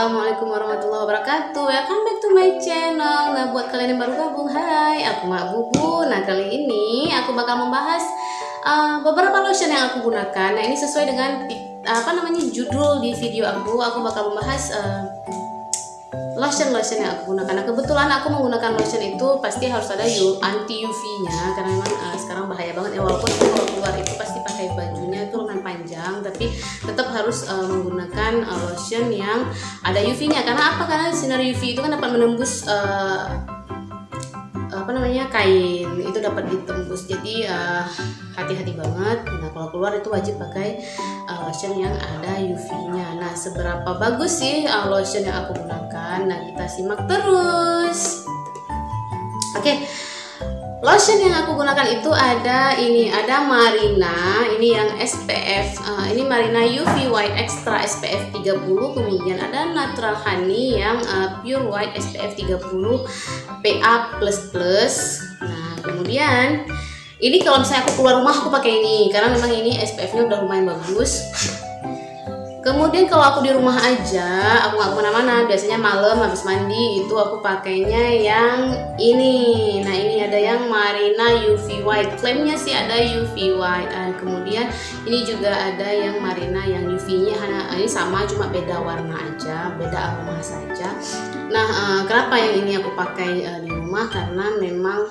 Assalamualaikum warahmatullahi wabarakatuh. Welcome back to my channel. Nah, buat kalian yang baru gabung, hai, aku Mak Bubu. Nah, kali ini aku bakal membahas beberapa lotion yang aku gunakan. Nah, ini sesuai dengan judul di video aku. Aku bakal membahas lotion yang aku gunakan. Nah, kebetulan aku menggunakan lotion itu pasti harus ada anti UV-nya karena memang sekarang bahaya banget ya, walaupun kalau keluar itu pasti pakai bajunya itu lengan panjang, tapi tetap harus menggunakan lotion yang ada UV-nya. Karena apa? Karena sinar UV itu kan dapat menembus kain, itu dapat ditembus. Jadi hati-hati banget. Nah, kalau keluar itu wajib pakai lotion yang ada UV-nya. Nah, seberapa bagus sih lotion yang aku gunakan? Nah, kita simak terus. Oke. Lotion yang aku gunakan itu ada Marina, ini yang SPF, ini Marina UV White Extra SPF 30, kemudian ada Natural Honey yang Pure White SPF 30 PA++. Nah, kemudian ini kalau misalnya aku keluar rumah aku pakai ini karena memang ini SPF-nya udah lumayan bagus. Kemudian kalau aku di rumah aja, aku nggak kemana-mana, biasanya malam habis mandi itu aku pakainya yang ini. Nah, ini ada yang Marina UV White, klaimnya sih ada UV White. Kemudian ini juga ada yang Marina yang UV-nya ini sama, cuma beda warna aja, beda aroma saja. Nah, kenapa yang ini aku pakai di rumah? Karena memang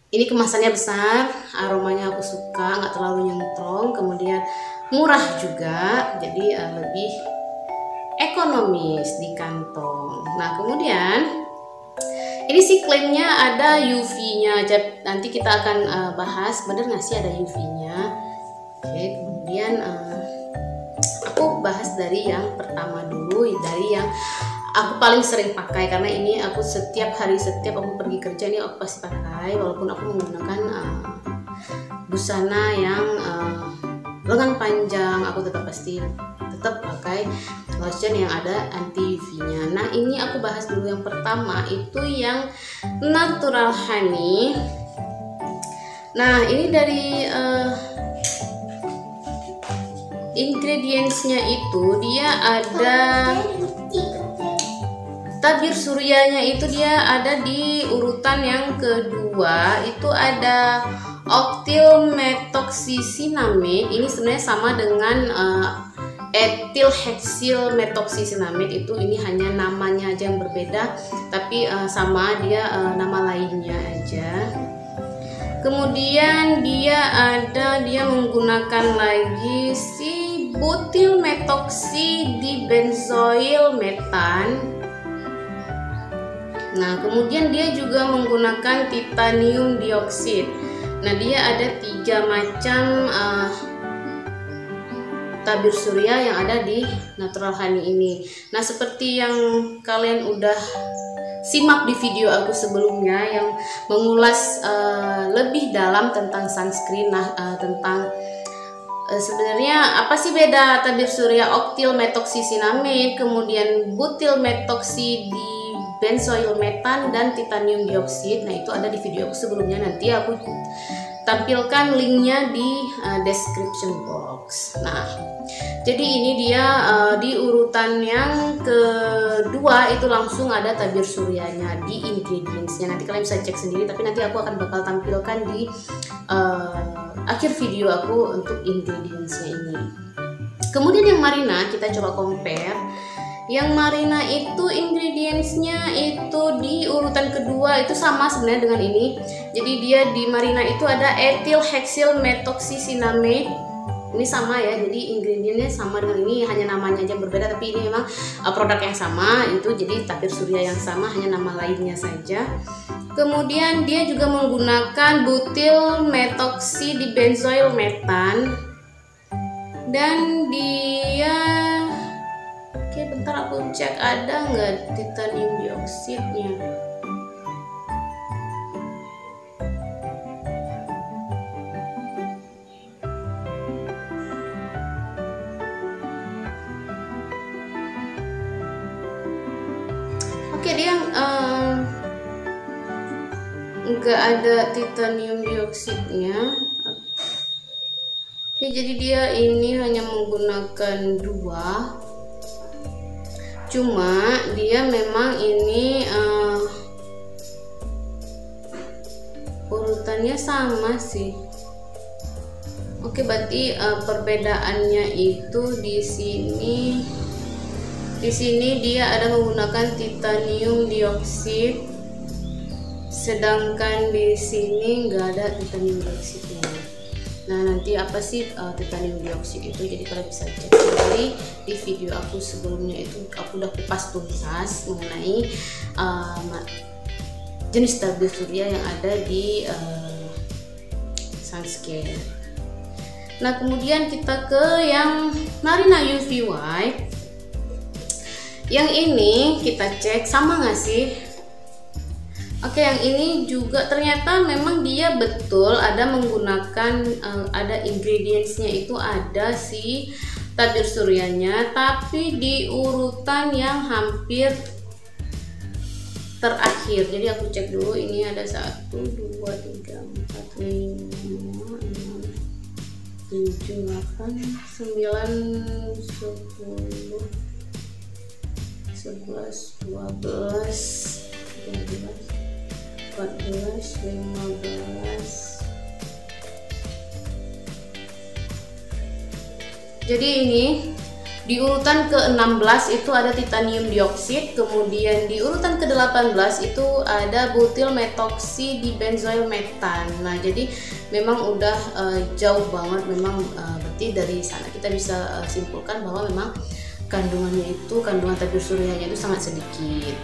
ini kemasannya besar, aromanya aku suka, nggak terlalu nyemprong, kemudian murah juga, jadi lebih ekonomis di kantong. Nah, kemudian ini sih klaimnya ada UV-nya. Nanti kita akan bahas bener nggak sih ada UV-nya. Oke, kemudian aku bahas dari yang pertama dulu, dari yang aku paling sering pakai karena ini aku setiap aku pergi kerja ini aku pasti pakai, walaupun aku menggunakan busana yang lengan panjang, aku tetap pakai lotion yang ada anti UV-nya. Nah, ini aku bahas dulu yang pertama, itu yang Natural Honey. Nah, ini dari ingredients-nya itu dia ada tabir suryanya, itu dia ada di urutan yang kedua, itu ada octylmethoxycinnamide. Ini sebenarnya sama dengan ethylhexylmethoxycinnamide, itu ini hanya namanya aja yang berbeda, tapi sama dia nama lainnya aja. Kemudian dia menggunakan lagi si butylmethoxydibenzoylmethan. Nah, kemudian dia juga menggunakan titanium dioxide. Nah, dia ada 3 macam tabir surya yang ada di Natural Honey ini. Nah, seperti yang kalian udah simak di video aku sebelumnya yang mengulas lebih dalam tentang sunscreen. Nah, tentang sebenarnya apa sih beda tabir surya octylmethoxycinnamide, kemudian butylmethoxydibenzoylmethan dan titanium dioxide. Nah, itu ada di video aku sebelumnya, nanti aku tampilkan linknya di description box. Nah, jadi ini dia di urutan yang kedua itu langsung ada tabir suryanya di ingredientsnya. Nanti kalian bisa cek sendiri, tapi nanti aku akan bakal tampilkan di akhir video aku untuk ingredientsnya ini. Kemudian yang Marina kita coba compare. Yang Marina itu ingredientsnya itu di urutan kedua itu sama sebenarnya dengan ini. Jadi dia di Marina itu ada ethylhexylmethoxycinnamide. Ini sama ya, jadi ingredientnya sama dengan ini, hanya namanya aja berbeda, tapi ini memang produk yang sama, itu jadi tabir surya yang sama, hanya nama lainnya saja. Kemudian dia juga menggunakan butylmethoxydibenzoylmethan, dan dia bentar aku cek ada nggak titanium dioxide-nya. Oke, dia nggak ada titanium dioxide-nya. Oke, jadi dia ini hanya menggunakan 2. cuma dia memang ini urutannya sama sih. Oke, berarti perbedaannya itu di sini dia ada menggunakan titanium dioksida, sedangkan di sini nggak ada titanium dioksidnya. Nah, nanti apa sih titanium dioksida itu? Jadi kalian bisa cek sendiri di video aku sebelumnya, itu aku udah kupas tuntas mengenai jenis tabir surya yang ada di sunscreen. Nah, kemudian kita ke yang Marina UV White. Yang ini kita cek sama nggak sih? Oke, yang ini juga ternyata memang dia betul ada menggunakan ada ingredientsnya, itu ada si tabir suryanya, tapi di urutan yang hampir terakhir. Jadi aku cek dulu, ini ada 1, 2, 3, 4, 5, 6, 7, 8, 9, 10, 11, 12, 13, 14, 15. Jadi ini di urutan ke-16 itu ada titanium dioksida, kemudian di urutan ke-18 itu ada butyl metoksi di benzoyl metan. Nah, jadi memang udah jauh banget, memang berarti dari sana kita bisa simpulkan bahwa memang kandungannya itu, kandungan tabir suryanya itu sangat sedikit.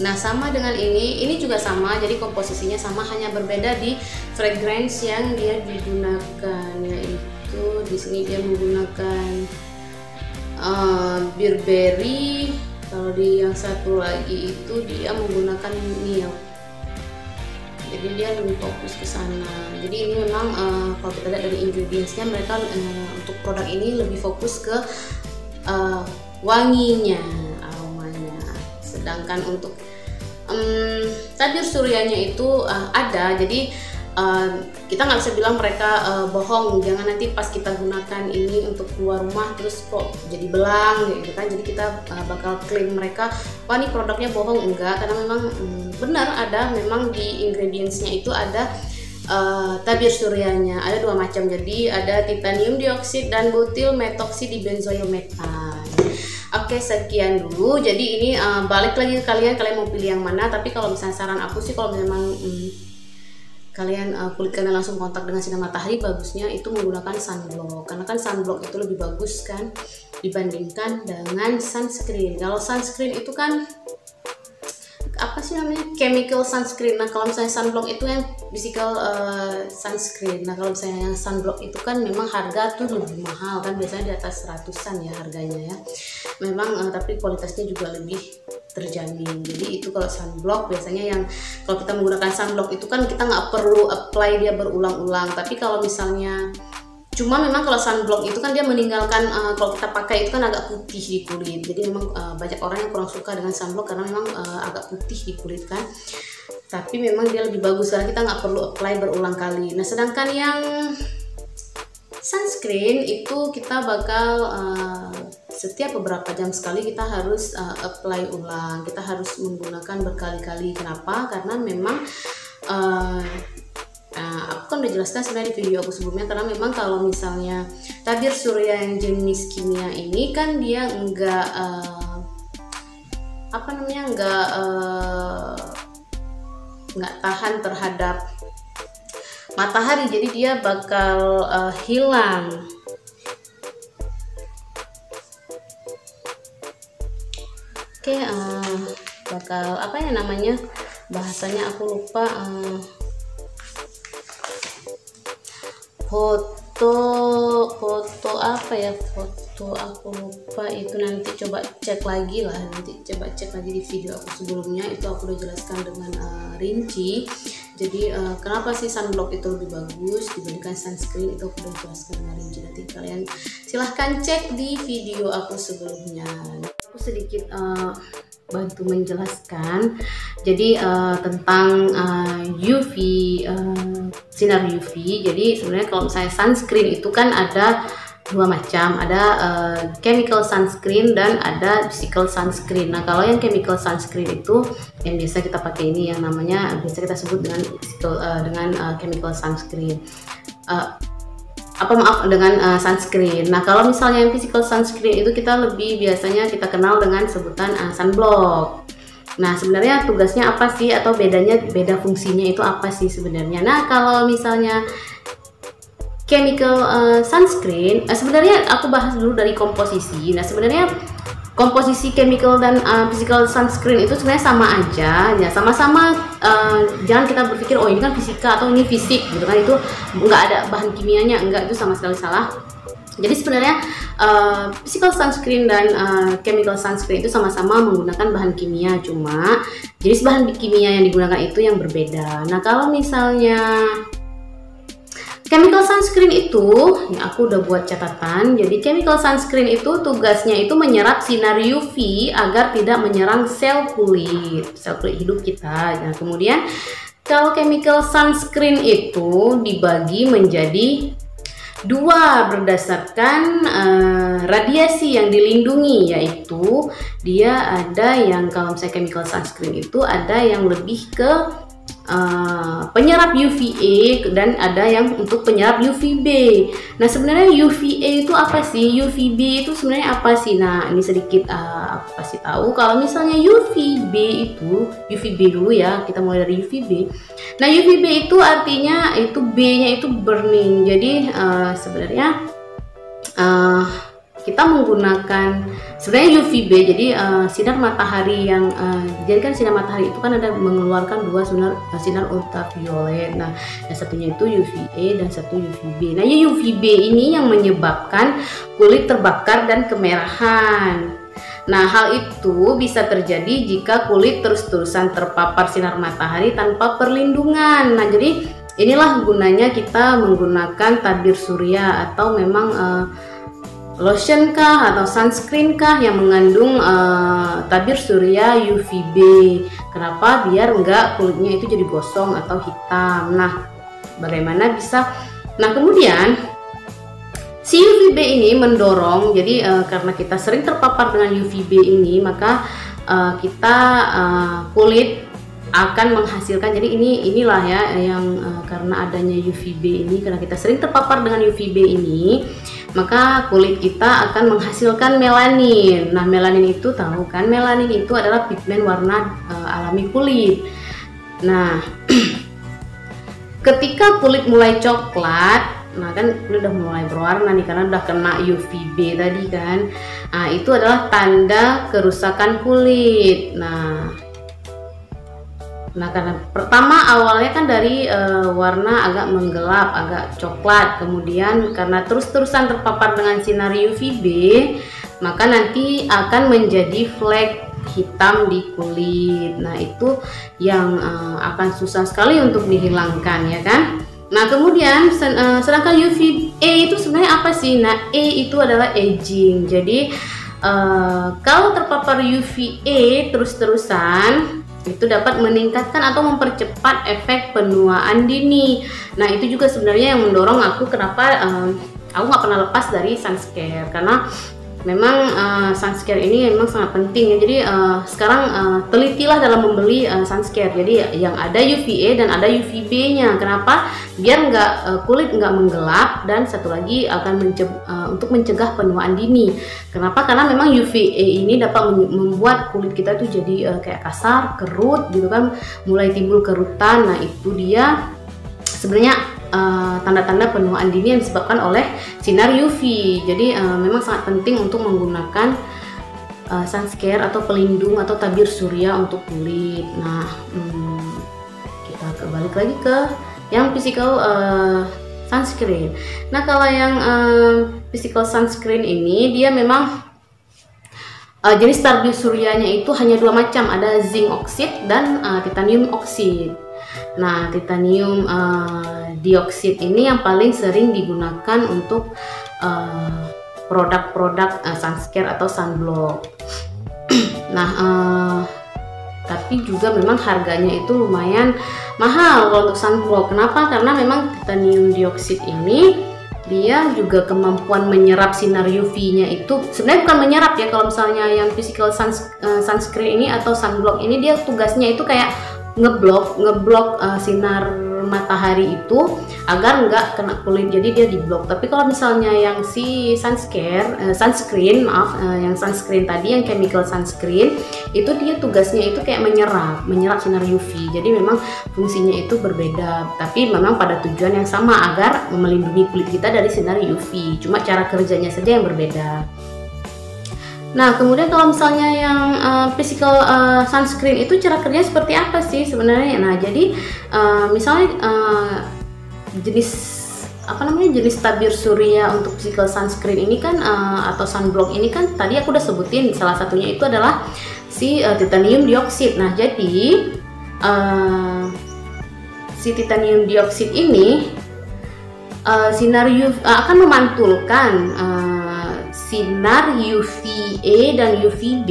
Nah, sama dengan ini juga sama, jadi komposisinya sama, hanya berbeda di fragrance yang dia digunakan, yaitu di sini dia menggunakan beerberry. Kalau di yang satu lagi itu dia menggunakan milk. Jadi dia lebih fokus ke sana. Jadi ini memang kalau kita lihat dari ingredientsnya, mereka untuk produk ini lebih fokus ke wanginya, aromanya. Sedangkan untuk tabir suryanya itu ada, jadi kita nggak bisa bilang mereka bohong. Jangan nanti pas kita gunakan ini untuk keluar rumah terus kok jadi belang gitu kan, jadi kita bakal klaim mereka, wah ini produknya bohong. Enggak, karena memang benar ada, memang di ingredientsnya itu ada tabir suryanya, ada 2 macam. Jadi ada titanium dioksida dan butyl metoksi di benzoyl metan. Oke, sekian dulu. Jadi ini balik lagi ke kalian mau pilih yang mana. Tapi kalau misalnya saran aku sih, kalau memang kalian kulit kalian langsung kontak dengan sinar matahari, bagusnya itu menggunakan sunblock, karena kan sunblock itu lebih bagus kan dibandingkan dengan sunscreen. Kalau sunscreen itu kan apa sih namanya, chemical sunscreen. Nah, kalau misalnya sunblock itu yang physical sunscreen. Nah, kalau misalnya yang sunblock itu kan memang harga tuh lebih mahal kan, biasanya di atas 100-an ya harganya ya. Memang tapi kualitasnya juga lebih terjamin. Jadi itu kalau sunblock biasanya, yang kalau kita menggunakan sunblock itu kan kita nggak perlu apply dia berulang-ulang. Tapi kalau misalnya cuma memang kalau sunblock itu kan dia meninggalkan, kalau kita pakai itu kan agak putih di kulit. Jadi memang banyak orang yang kurang suka dengan sunblock karena memang agak putih di kulit kan. Tapi memang dia lebih bagus karena kita nggak perlu apply berulang kali. Nah, sedangkan yang sunscreen itu kita bakal setiap beberapa jam sekali kita harus apply ulang. Kita harus menggunakan berkali-kali. Kenapa? Karena memang aku kan udah jelaskan sebenarnya di video aku sebelumnya, karena memang kalau misalnya tabir surya yang jenis kimia ini kan dia enggak enggak tahan terhadap matahari, jadi dia bakal hilang. Oke, bakal apa ya namanya, bahasanya aku lupa, foto apa ya, foto aku lupa itu, nanti coba cek lagi lah, nanti coba cek lagi di video aku sebelumnya, itu aku udah jelaskan dengan rinci. Jadi kenapa sih sunblock itu lebih bagus dibandingkan sunscreen, itu aku udah jelaskan dengan rinci. Nanti kalian silahkan cek di video aku sebelumnya. Aku sedikit bantu menjelaskan. Jadi tentang UV, sinar UV. Jadi sebenarnya kalau misalnya sunscreen itu kan ada dua macam, ada chemical sunscreen dan ada physical sunscreen. Nah, kalau yang chemical sunscreen itu yang biasa kita pakai ini, yang namanya biasa kita sebut dengan chemical sunscreen. Dengan sunscreen. Nah, kalau misalnya yang physical sunscreen itu kita lebih biasanya kita kenal dengan sebutan sunblock. Nah, sebenarnya tugasnya apa sih, atau beda fungsinya itu apa sih sebenarnya? Nah, kalau misalnya chemical sunscreen, sebenarnya aku bahas dulu dari komposisi. Nah, sebenarnya komposisi chemical dan physical sunscreen itu sebenarnya sama aja, ya sama-sama. Jangan kita berpikir oh ini kan fisika atau ini fisik gitu kan, itu nggak ada bahan kimianya, enggak, itu sama sekali salah. Jadi sebenarnya physical sunscreen dan chemical sunscreen itu sama-sama menggunakan bahan kimia, cuma jenis bahan kimia yang digunakan itu yang berbeda. Nah, kalau misalnya chemical sunscreen itu, ya aku udah buat catatan. Jadi chemical sunscreen itu tugasnya itu menyerap sinar UV agar tidak menyerang sel kulit hidup kita. Nah, kemudian kalau chemical sunscreen itu dibagi menjadi dua berdasarkan radiasi yang dilindungi, yaitu dia ada yang, kalau misalnya chemical sunscreen itu ada yang lebih ke penyerap UVA dan ada yang untuk penyerap UVB. Nah, sebenarnya UVA itu apa sih? UVB itu sebenarnya apa sih? Nah, ini sedikit aku kasih tahu. Kalau misalnya UVB dulu ya, kita mulai dari UVB. Nah, UVB itu artinya itu B-nya itu burning. Jadi sebenarnya kita menggunakan sebenarnya UVB, jadi sinar matahari yang jadi kan sinar matahari itu kan ada mengeluarkan dua sinar ultraviolet. Nah, yang satunya itu UVA dan satu UVB. Nah, UVB ini yang menyebabkan kulit terbakar dan kemerahan. Nah, hal itu bisa terjadi jika kulit terus-terusan terpapar sinar matahari tanpa perlindungan. Nah, jadi inilah gunanya kita menggunakan tabir surya atau memang lotion kah atau sunscreen kah yang mengandung tabir surya UVB. Kenapa? Biar enggak kulitnya itu jadi gosong atau hitam. Nah, bagaimana bisa? Nah, kemudian si UVB ini mendorong, jadi karena kita sering terpapar dengan UVB ini, maka kita kulit akan menghasilkan, jadi inilah ya yang karena adanya UVB ini, karena kita sering terpapar dengan UVB ini, maka kulit kita akan menghasilkan melanin. Nah, melanin itu tahu kan, melanin itu adalah pigmen warna alami kulit. Nah, ketika kulit mulai coklat, nah kan kulit udah mulai berwarna nih karena udah kena UVB tadi kan. Nah, itu adalah tanda kerusakan kulit. Nah, karena pertama awalnya kan dari warna agak menggelap, agak coklat, kemudian karena terus-terusan terpapar dengan sinar UVB, maka nanti akan menjadi flek hitam di kulit. Nah, itu yang akan susah sekali untuk dihilangkan, ya kan? Nah, kemudian sedangkan UVA itu sebenarnya apa sih? Nah, E itu adalah aging. Jadi kalau terpapar UVA terus-terusan, itu dapat meningkatkan atau mempercepat efek penuaan dini. Nah, itu juga sebenarnya yang mendorong aku kenapa aku nggak pernah lepas dari sunscare, karena memang sunscare ini memang sangat penting ya. Jadi sekarang telitilah dalam membeli sunscare. Jadi yang ada UVA dan ada UVB-nya. Kenapa? Biar kulit nggak menggelap, dan satu lagi akan untuk mencegah penuaan dini. Kenapa? Karena memang UVA ini dapat membuat kulit kita tuh jadi kayak kasar, kerut gitu kan, mulai timbul kerutan. Nah, itu dia sebenarnya tanda-tanda penuaan dini yang disebabkan oleh sinar UV. Jadi memang sangat penting untuk menggunakan sunscare atau pelindung atau tabir surya untuk kulit. Nah, kita kembali lagi ke yang physical sunscreen. Nah, kalau yang physical sunscreen ini dia memang jenis tabir suryanya itu hanya dua macam, ada zinc oxide dan titanium oxide. Nah, titanium dioxide ini yang paling sering digunakan untuk produk-produk sunscare atau sunblock. Nah, tapi juga memang harganya itu lumayan mahal kalau untuk sunblock. Kenapa? Karena memang titanium dioxide ini dia juga kemampuan menyerap sinar UV-nya itu sebenarnya bukan menyerap ya. Kalau misalnya yang physical sunscreen ini atau sunblock ini, dia tugasnya itu kayak ngeblok sinar matahari itu agar nggak kena kulit, jadi dia diblok. Tapi kalau misalnya yang si sunscreen yang sunscreen tadi, yang chemical sunscreen itu, dia tugasnya itu kayak menyerap sinar UV. Jadi memang fungsinya itu berbeda, tapi memang pada tujuan yang sama, agar melindungi kulit kita dari sinar UV. Cuma cara kerjanya saja yang berbeda. Nah, kemudian kalau misalnya yang physical sunscreen itu cara kerjanya seperti apa sih sebenarnya? Nah, jadi misalnya jenis tabir surya untuk physical sunscreen ini kan atau sunblock ini kan tadi aku udah sebutin, salah satunya itu adalah si titanium dioxide. Nah, jadi si titanium dioxide ini sinar UV akan memantulkan sinar UVA dan UVB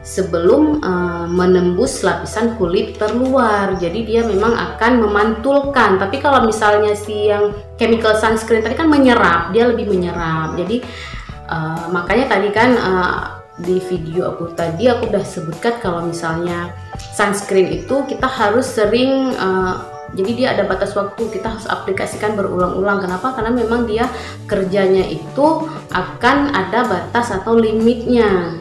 sebelum menembus lapisan kulit terluar. Jadi dia memang akan memantulkan. Tapi kalau misalnya si yang chemical sunscreen tadi kan menyerap, dia lebih menyerap. Jadi makanya tadi kan di video aku tadi aku udah sebutkan kalau misalnya sunscreen itu kita harus sering jadi dia ada batas waktu, kita harus aplikasikan berulang-ulang. Kenapa? Karena memang dia kerjanya itu akan ada batas atau limitnya.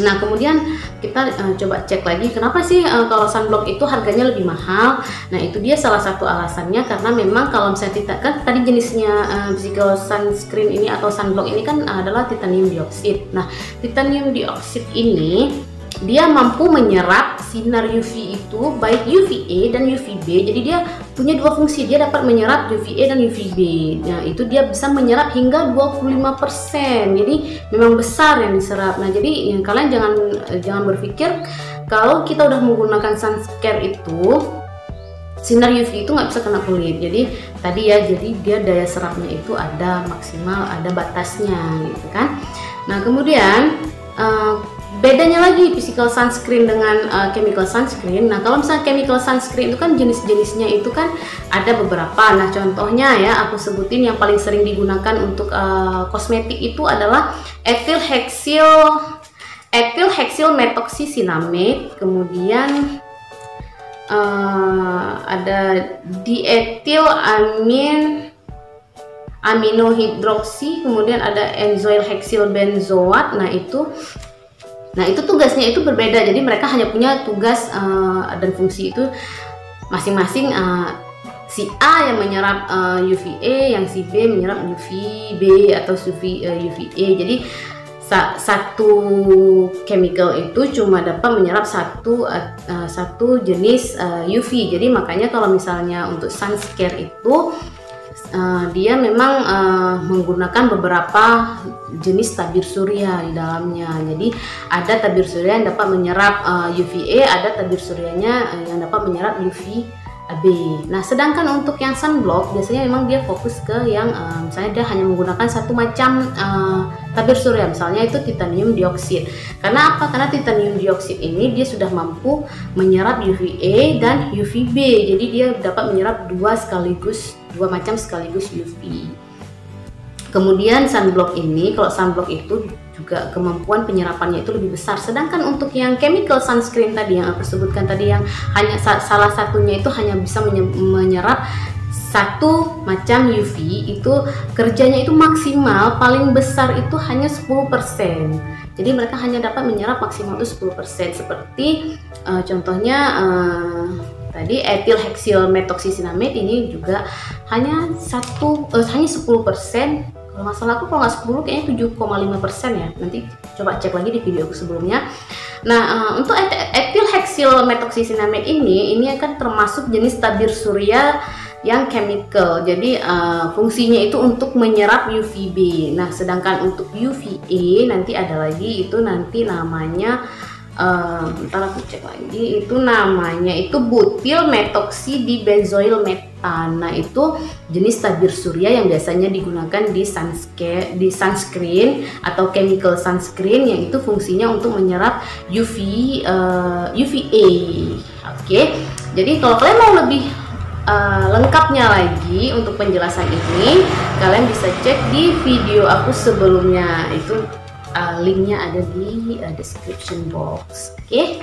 Nah, kemudian kita coba cek lagi kenapa sih kalau sunblock itu harganya lebih mahal. Nah, itu dia salah satu alasannya, karena memang kalau misalnya kita kan tadi jenisnya physical sunscreen ini atau sunblock ini kan adalah titanium dioxide. Nah, titanium dioxide ini dia mampu menyerap sinar UV itu baik UVA dan UVB. Jadi dia punya dua fungsi, dia dapat menyerap UVA dan UVB. Nah, itu dia bisa menyerap hingga 25%. Jadi memang besar yang diserap. Nah, jadi kalian jangan berpikir kalau kita udah menggunakan sunscare itu sinar UV itu nggak bisa kena kulit. Jadi tadi ya, jadi dia daya serapnya itu ada maksimal, ada batasnya gitu kan. Nah, kemudian bedanya lagi physical sunscreen dengan chemical sunscreen. Nah, kalau misalnya chemical sunscreen itu kan jenis-jenisnya itu kan ada beberapa. Nah, contohnya ya aku sebutin yang paling sering digunakan untuk kosmetik itu adalah ethyl hexyl methoxycinnamate, kemudian ada diethyl aminohidroksi, kemudian ada enzoyl hexyl benzoat. Nah itu tugasnya itu berbeda, jadi mereka hanya punya tugas dan fungsi itu masing-masing. Si A yang menyerap UVA, yang si B menyerap UVB atau UVA. Jadi satu chemical itu cuma dapat menyerap satu jenis UV. Jadi makanya kalau misalnya untuk sunscare itu dia memang menggunakan beberapa jenis tabir surya di dalamnya. Jadi ada tabir surya yang dapat menyerap UVA, ada tabir suryanya yang dapat menyerap UVB. Nah, sedangkan untuk yang sunblock biasanya memang dia fokus ke yang misalnya dia hanya menggunakan satu macam tabir surya, misalnya itu titanium dioxide. Karena apa? Karena titanium dioxide ini dia sudah mampu menyerap UVA dan UVB. Jadi dia dapat menyerap dua macam sekaligus UV. Kemudian sunblock ini, kalau sunblock itu juga kemampuan penyerapannya itu lebih besar. Sedangkan untuk yang chemical sunscreen tadi yang aku sebutkan tadi, yang hanya salah satunya itu hanya bisa menyerap satu macam UV, itu kerjanya itu maksimal paling besar itu hanya 10%. Jadi mereka hanya dapat menyerap maksimal itu 10%. Seperti contohnya tadi ethyl hexyl methoxycinnamate ini juga hanya 10%. Kalau nggak salah aku, kalau nggak 10 kayaknya 7,5% ya. Nanti coba cek lagi di video aku sebelumnya. Nah, untuk ethyl hexyl methoxycinnamate ini akan termasuk jenis tabir surya yang chemical. Jadi fungsinya itu untuk menyerap UVB. Nah, sedangkan untuk UVA nanti ada lagi, itu nanti namanya ntar aku cek lagi, itu namanya itu butyl methoxy dibenzoyl metan. Nah, itu jenis tabir surya yang biasanya digunakan di sunscreen atau chemical sunscreen, yang itu fungsinya untuk menyerap UVA. Oke. Jadi kalau kalian mau lebih lengkapnya lagi untuk penjelasan ini, kalian bisa cek di video aku sebelumnya. Itu linknya ada di description box. Oke?